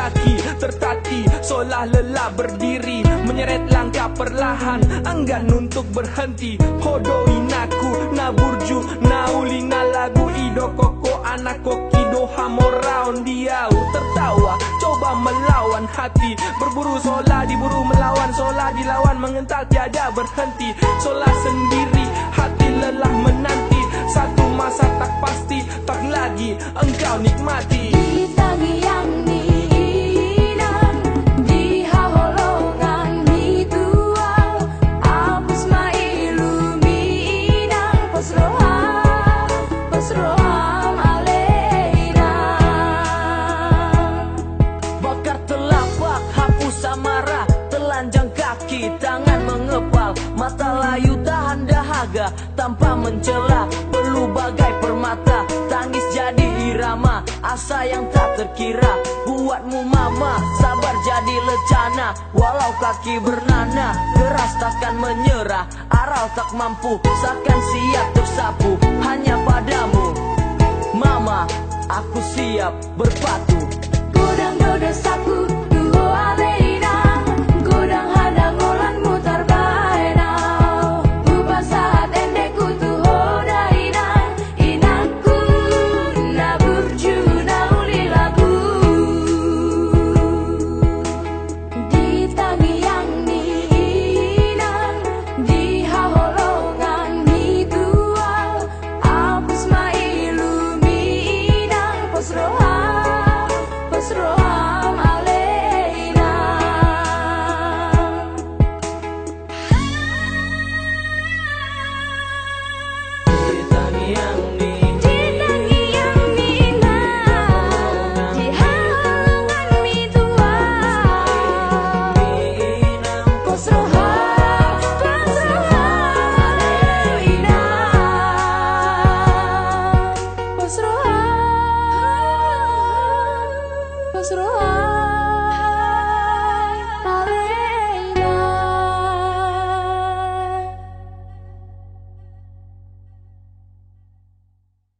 kaki tertati, seolah lelah berdiri, menyeret langkah perlahan, enggan untuk berhenti. Hodoin aku, na burju, na ulinga lagu ido koko anak koki doha moraon diau. Tertawa, coba melawan hati, berburu solah diburu, melawan solah dilawan, mengental tiada berhenti. Solah sendiri, hati lelah menanti, satu masa tak pasti, tak lagi engkau nikmati. Di tangi yang ninang, di haholongan hituau, apus ma iluminang, pasroham aleina. Bakar telapak, hapus amarah, telanjang kaki, tangan mengepal, mata layu tahan dahaga, tanpa mencela, perlu bagai permata, tangis jadi irama, asa yang tak terkira, buatmu mama, sabar jadi lecana, walau kaki bernanah, keras takkan menyerah, aral tak mampu, seakan siap tersapu, hanya padamu, mama, aku siap berpatu. Godang dodesaku, duho aleina, godang hadang olan mutar baenau, ubah saat endeku tuho daina, inangku na burju na uli lagu. Di tangi yang ninang, di haholongan hituau, apus ma iluminang, pasroham aleina. Di tangi yang Di tangi yang ninang, di haholongan hituau, pasroham aleina. Pasroham